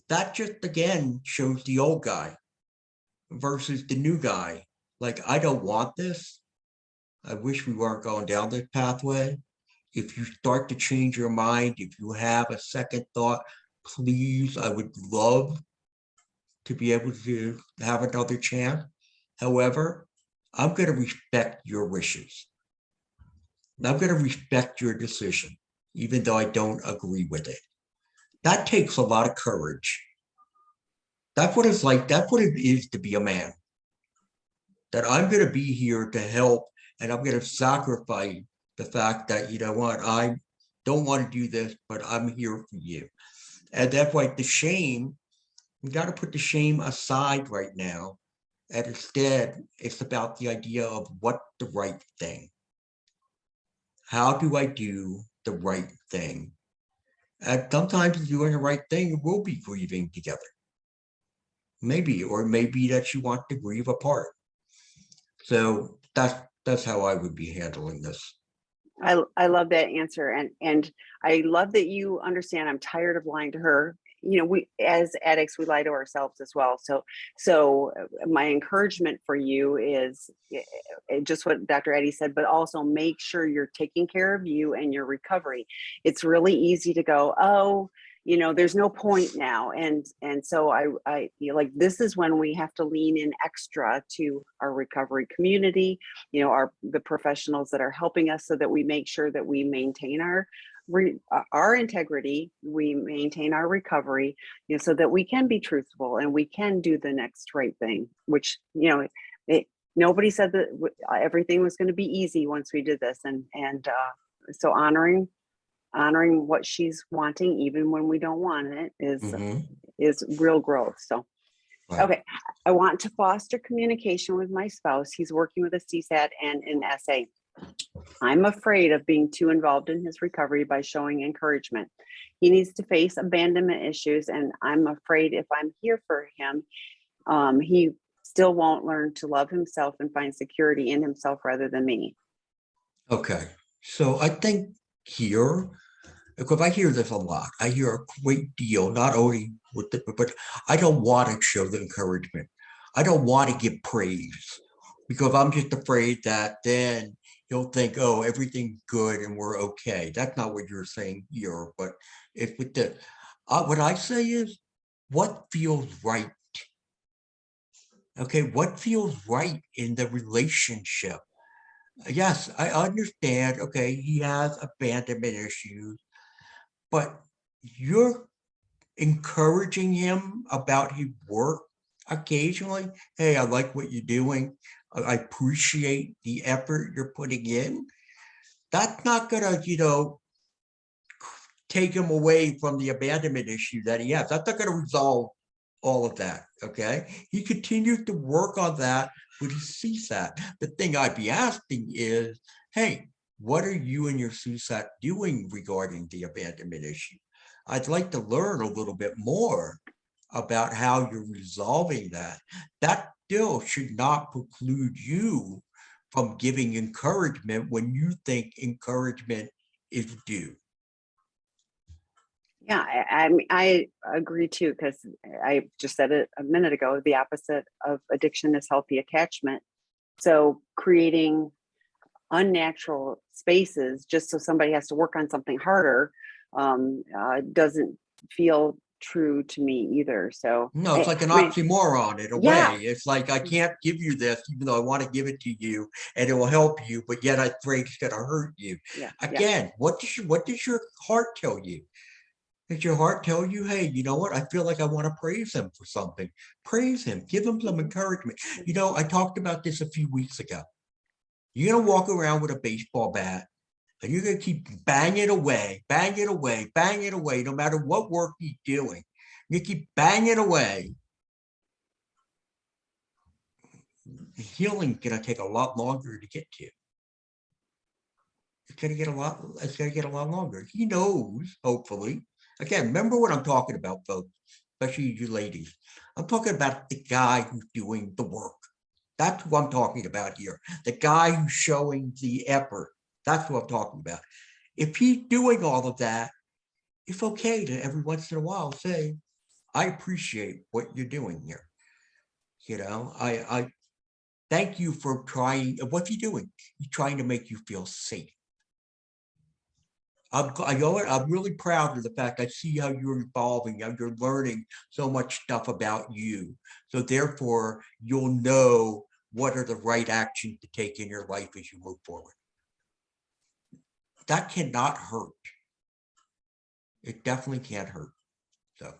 That just again shows the old guy versus the new guy. Like, I don't want this. I wish we weren't going down this pathway. If you start to change your mind, if you have a second thought, please, I would love to be able to have another chance. However, I'm going to respect your wishes. I'm going to respect your decision, even though I don't agree with it. That takes a lot of courage. That's what it's like. That's what it is to be a man. That I'm going to be here to help, and I'm going to sacrifice the fact that, you know what, I don't want to do this, but I'm here for you. And that's why the shame, we got to put the shame aside right now. And instead, it's about the idea of what the right thing. How do I do the right thing? And sometimes doing the right thing will be grieving together. Maybe, or maybe that you want to grieve apart. So that's how I would be handling this. I love that answer, and I love that you understand. I'm tired of lying to her. You know, we as addicts, we lie to ourselves as well. So my encouragement for you is just what Dr. Eddie said, but also make sure you're taking care of you and your recovery. It's really easy to go, oh, you know, there's no point now, and so I feel like this is when we have to lean in extra to our recovery community, you know, the professionals that are helping us, so that we make sure that we maintain our integrity, we maintain our recovery, you know, so that we can be truthful and we can do the next right thing, which, you know, nobody said that everything was going to be easy once we did this, and so honoring what she's wanting, even when we don't want it, is real growth. So, Right. okay. I want to foster communication with my spouse. He's working with a CSAT and an SA. I'm afraid of being too involved in his recovery by showing encouragement. He needs to face abandonment issues, and I'm afraid if I'm here for him, he still won't learn to love himself and find security in himself rather than me. Okay. So I think here, because I hear this a lot, I hear a great deal, not only with the, but I don't want to show the encouragement. I don't want to give praise because I'm just afraid that then he'll think, oh, everything's good and we're okay. That's not what you're saying here, but if with the, what I say is what feels right. Okay, what feels right in the relationship? Yes, I understand. Okay, he has abandonment issues, but you're encouraging him about his work occasionally. Hey, I like what you're doing. I appreciate the effort you're putting in. That's not gonna, take him away from the abandonment issue that he has. That's not gonna resolve all of that. Okay. He continues to work on that with his CSAT. The thing I'd be asking is, hey, what are you and your CSAT doing regarding the abandonment issue? I'd like to learn a little bit more about how you're resolving that. That still should not preclude you from giving encouragement when you think encouragement is due. Yeah, I agree too, because I just said it a minute ago. The opposite of addiction is healthy attachment. So creating unnatural spaces just so somebody has to work on something harder doesn't feel true to me either. So No, it's like an I mean, oxymoron in a yeah, way. It's like I can't give you this, even though I want to give it to you and it will help you, but yet I'm afraid it's going to hurt you. yeah. Again, what does your heart tell you? Does your heart tell you, hey, you know what? I feel like I want to praise him for something. Praise him, give him some encouragement. I talked about this a few weeks ago. You're going to walk around with a baseball bat and you're going to keep banging away, banging away, banging away, no matter what work he's doing. You keep banging away. Healing gonna take a lot longer to get to. It's gonna get a lot longer. He knows, hopefully. Again, remember what I'm talking about, folks, especially you ladies. I'm talking about the guy who's doing the work. That's who I'm talking about here. The guy who's showing the effort. That's what I'm talking about. If he's doing all of that, it's okay to every once in a while say, I appreciate what you're doing here. I thank you for trying. What's he doing? He's trying to make you feel safe. I'm really proud of the fact I see how you're evolving, how you're learning so much stuff about you. So therefore, you'll know what are the right actions to take in your life as you move forward. That cannot hurt. It definitely can't hurt. So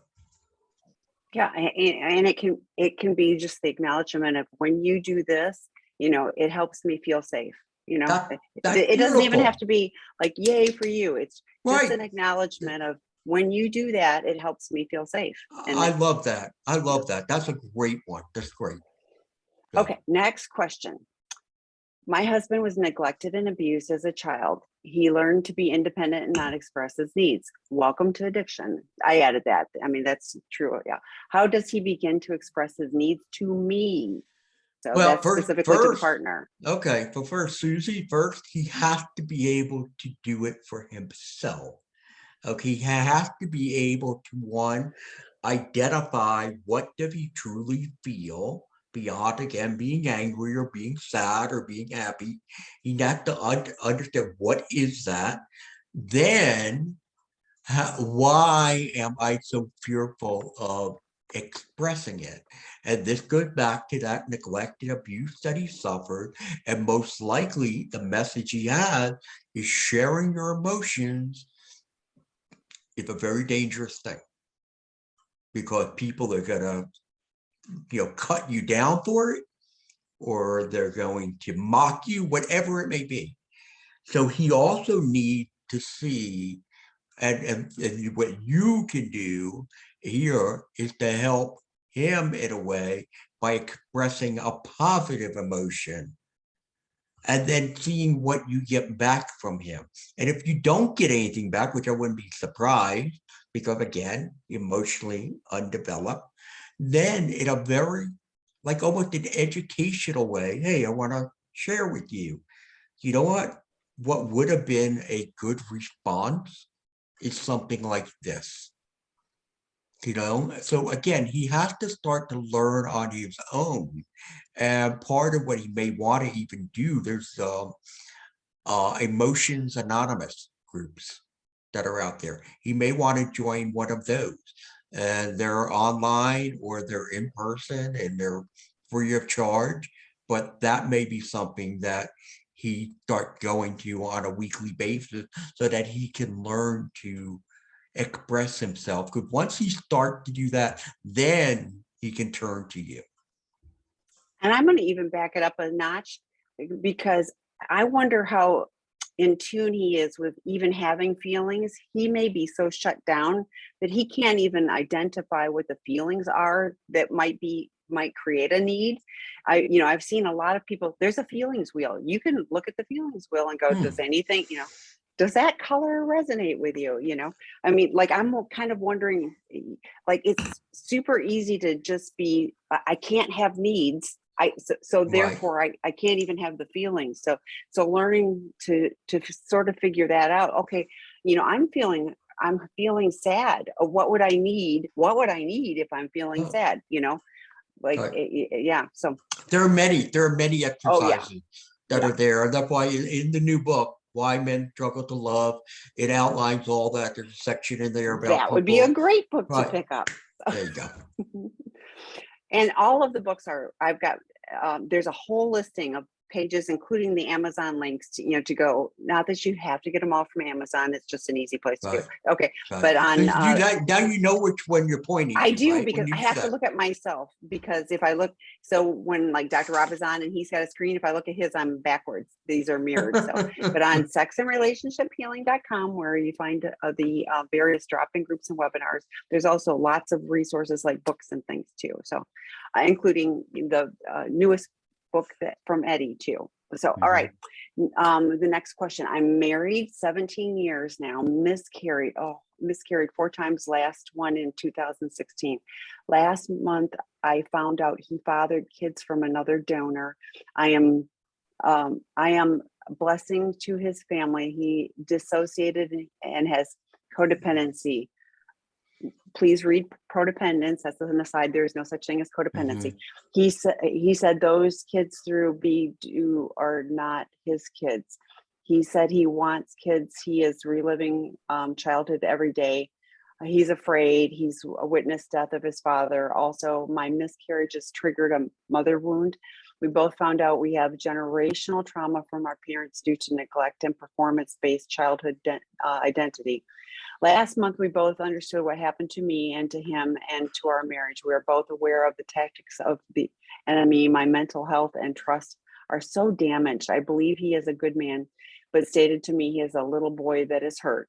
Yeah, and it can be just the acknowledgement of when you do this, you know, it helps me feel safe. You know, that that's it doesn't even have beautiful, to be like yay for you. It's just right? an acknowledgement of when you do that, it helps me feel safe. And I love that. I you know, love that. That's a great one. That's great. So okay, next question. My husband was neglected and abused as a child. He learned to be independent and not express his needs. Welcome to addiction. I added that. I mean, that's true. Yeah. How does he begin to express his needs to me? So Well, that's specifically to the partner. okay, but first, Susie, first, he has to be able to do it for himself. Okay, he has to be able to, one, identify what does he truly feel beyond, again, being angry or being sad or being happy. He has to understand what is that. Then, why am I so fearful of expressing it? And this goes back to that neglect and abuse that he suffered. And most likely, the message he has is sharing your emotions is a very dangerous thing, because people are gonna, cut you down for it, or they're going to mock you, whatever it may be. So he also needs to see, and what you can do here is to help him in a way by expressing a positive emotion and then seeing what you get back from him. And if you don't get anything back, which I wouldn't be surprised, because again, emotionally undeveloped, then in a very, like almost an educational way, hey, I want to share with you. You know what? What would have been a good response is something like this. So again, he has to start to learn on his own. And part of what he may want to even do, there's Emotions Anonymous groups that are out there. He may want to join one of those. And they're online or they're in person and they're free of charge. But that may be something that he start going to on a weekly basis so that he can learn to express himself. Because once he starts to do that, then he can turn to you. And I'm going to even back it up a notch, because I wonder how in tune he is with even having feelings. He may be so shut down that he can't even identify what the feelings are that might create a need. I've seen a lot of people, there's a feelings wheel. You can look at the feelings wheel and go, does anything, does that color resonate with you? I mean, like, I'm kind of wondering, like, it's super easy to just be, I can't have needs. So therefore Right. I can't even have the feelings. So learning to sort of figure that out. Okay, I'm feeling sad. What would I need? What would I need if I'm feeling Oh, sad? Like, right. yeah. So, There are many oh yeah, exercises that yeah, are there. And that's why in the new book, Why Men Struggle to Love, it outlines all that. There's a section in there about that would be a people. great book to Right. pick up. There you go. And all of the books I've got, there's a whole listing of pages, including the Amazon links to go. Not that you have to get them all from Amazon. It's just an easy place to do. Right. Okay. Right. But So on, now you know which one you're pointing I to, do, right? because When you I have to said, look at myself, because if I look, so when like Dr. Rob is on and he's got a screen, if I look at his, I'm backwards. These are mirrored. So, but on sexandrelationshiphealing.com, where you find the various drop-in groups and webinars, there's also lots of resources like books and things too. So, including the newest book from Eddie too. So, all right. The next question. I'm married 17 years now, miscarried 4 times, last one in 2016. Last month, I found out he fathered kids from another donor. I am a blessing to his family. He dissociated and has codependency. Please read Codependence. That's an aside. There is no such thing as codependency. He said those kids through BDU are not his kids. He said he wants kids. He is reliving childhood every day. He's afraid. He's witnessed death of his father. Also, my miscarriages triggered a mother wound. We both found out we have generational trauma from our parents due to neglect and performance-based childhood identity. Last month, we both understood what happened to me and to him and to our marriage. We are both aware of the tactics of the enemy. My mental health and trust are so damaged. I believe he is a good man, but stated to me he is a little boy that is hurt.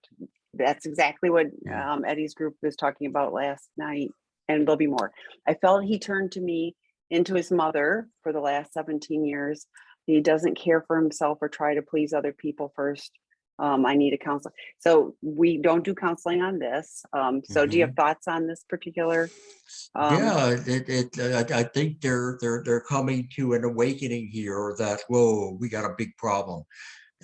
That's exactly what Eddie's group was talking about last night, and there'll be more. I felt he turned to me into his mother for the last 17 years. He doesn't care for himself or try to please other people first. I need a counselor. So we don't do counseling on this. So do you have Mhm. thoughts on this particular? Yeah, I think they're coming to an awakening here that, whoa, we got a big problem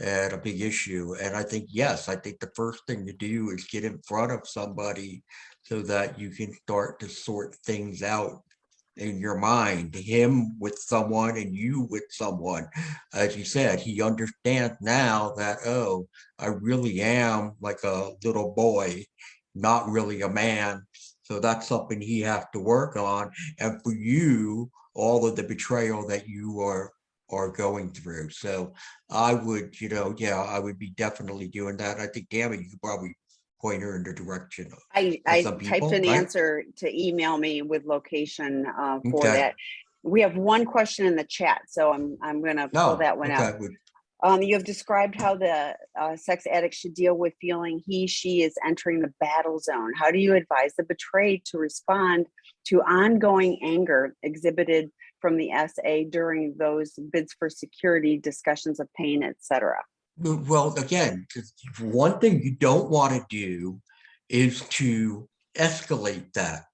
and a big issue. And I think, yes, I think the first thing to do is get in front of somebody so that you can start to sort things out in your mind, him with someone and you with someone. As you said, he understands now that, oh, I really am like a little boy, not really a man. So that's something he has to work on. And for you, all of the betrayal that you are going through. So I would, yeah, I would be definitely doing that. I think, damn it, you could probably point her in the direction of I some typed people, an right? answer to email me with location for Okay. that. We have one question in the chat, so I'm going to pull No, that one out. okay. You have described how the sex addict should deal with feeling she is entering the battle zone. How do you advise the betrayed to respond to ongoing anger exhibited from the SA during those bids for security, discussions of pain, etc.? Well, again, one thing you don't want to do is to escalate that.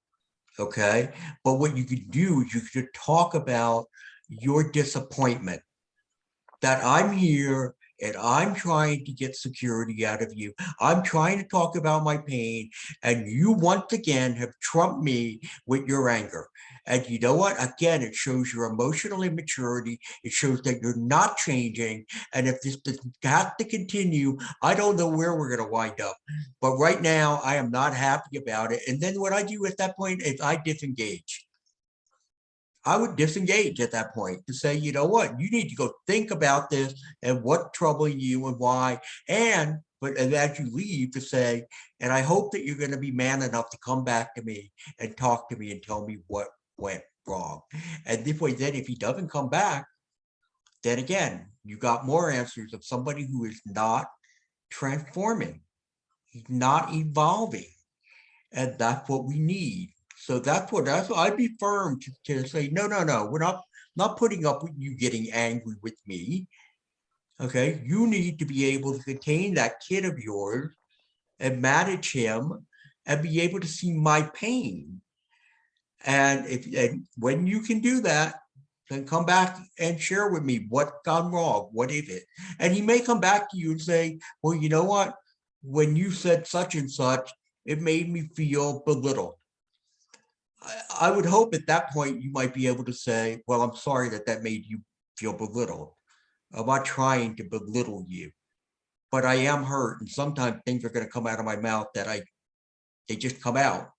Okay. But what you could do is you could talk about your disappointment that I'm here and I'm trying to get security out of you. I'm trying to talk about my pain, and you once again have trumped me with your anger. And you know what? Again, it shows your emotional immaturity. It shows that you're not changing. And if this has to continue, I don't know where we're going to wind up. But right now, I am not happy about it. And then what I do at that point is I disengage. I would disengage at that point to say, you know what, you need to go think about this and what's troubling you and why. But as you leave to say, and I hope that you're going to be man enough to come back to me and talk to me and tell me what went wrong. And this way, then if he doesn't come back, then again, you got more answers of somebody who is not transforming, he's not evolving. And that's what we need. So that's what I'd be firm to say, no, no, no, we're not putting up with you getting angry with me. Okay. You need to be able to contain that kid of yours and manage him and be able to see my pain. And when you can do that, then come back and share with me what gone wrong. What is it? And he may come back to you and say, well, you know what? When you said such and such, it made me feel belittled. I would hope at that point you might be able to say, well, I'm sorry that that made you feel belittled. I'm not trying to belittle you, but I am hurt. And sometimes things are going to come out of my mouth that they just come out.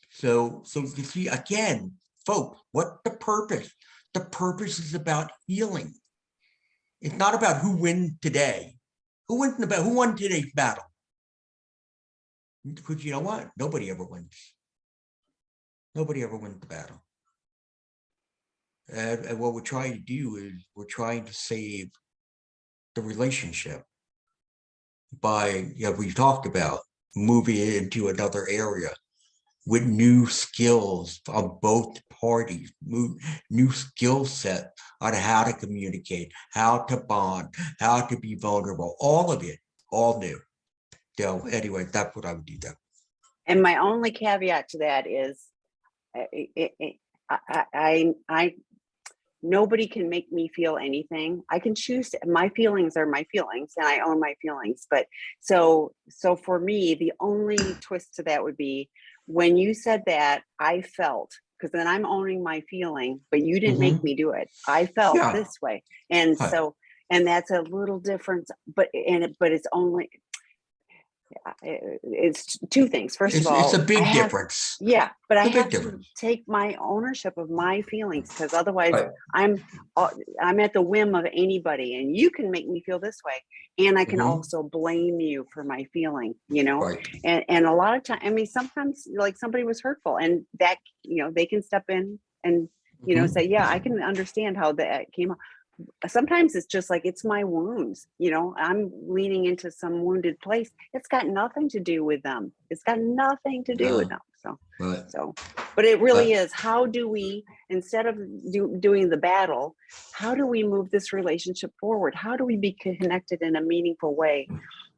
So you see, again, folks, what the purpose? The purpose is about healing. It's not about who wins today. Who won today's battle? Because you know what? Nobody ever wins. Nobody ever wins the battle. And what we're trying to do is we're trying to save the relationship by, we talked about moving into another area with new skills on both parties, new skill set on how to communicate, how to bond, how to be vulnerable, all of it, all new. So anyway, that's what I would do there. And my only caveat to that is, I nobody can make me feel anything. I can choose my feelings are my feelings and I own my feelings. But so for me, the only twist to that would be when you said that I felt, because then I'm owning my feeling, but you didn't make me do it. I felt Yeah. this way. And Right. so, and that's a little different, but it's only, it's two things. First of It's a all, big difference. yeah, but I It's a big have to difference. take my ownership of my feelings, because otherwise Right. I'm I'm at the whim of anybody, and you can make me feel this way, and I can Mhm. also blame you for my feeling, Right. and a lot of time, I mean, sometimes like somebody was hurtful, and that they can step in and say, Mhm. yeah, I can understand how that came up. Sometimes it's just like it's my wounds, I'm leaning into some wounded place. It's got nothing to do with them. It's got nothing to do with No. them. But But it really is, how do we, instead of doing the battle, how do we move this relationship forward? How do we be connected in a meaningful way,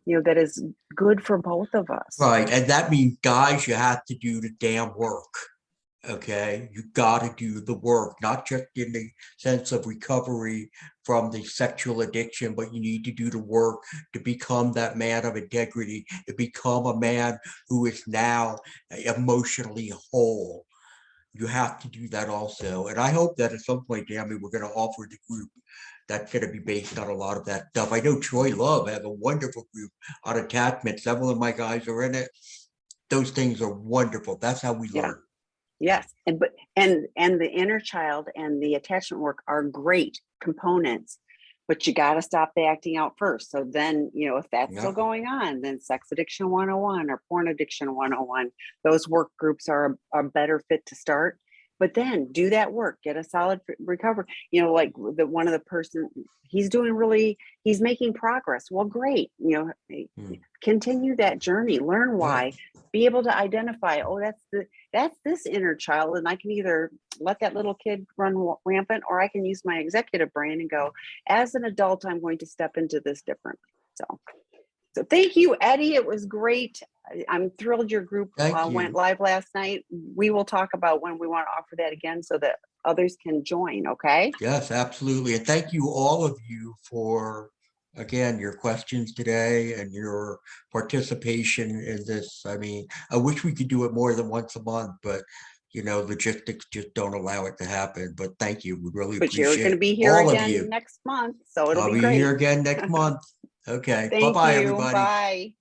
that is good for both of us? right. And that means, guys, you have to do the damn work. Okay, you got to do the work, not just in the sense of recovery from the sexual addiction, but you need to do the work to become that man of integrity, to become a man who is now emotionally whole. You have to do that also. And I hope that at some point, Tammy, we're going to offer the group that's going to be based on a lot of that stuff. I know Troy Love has a wonderful group on attachment. Several of my guys are in it. Those things are wonderful. That's how we learn. Yes. And the inner child and the attachment work are great components, but you got to stop the acting out first. So then, if that's still going on, then sex addiction 101 or porn addiction 101, those work groups are a better fit to start. But then do that work, get a solid recovery. Like one of the person, he's making progress. Well, great. Continue that journey, learn why, be able to identify, that's this inner child. And I can either let that little kid run rampant, or I can use my executive brain and go, as an adult, I'm going to step into this differently. So thank you, Eddie. It was great. I'm thrilled your group went live last night. We will talk about when we want to offer that again so that others can join. Okay. Yes, absolutely. And thank you, all of you, for, again, your questions today and your participation in this. I mean, I wish we could do it more than once a month, but logistics just don't allow it to happen. But thank you. We really appreciate you're going to be here all of again you next month. So it'll I'll be be great. here again next month. Okay. Thank Bye-bye, you. everybody. Bye.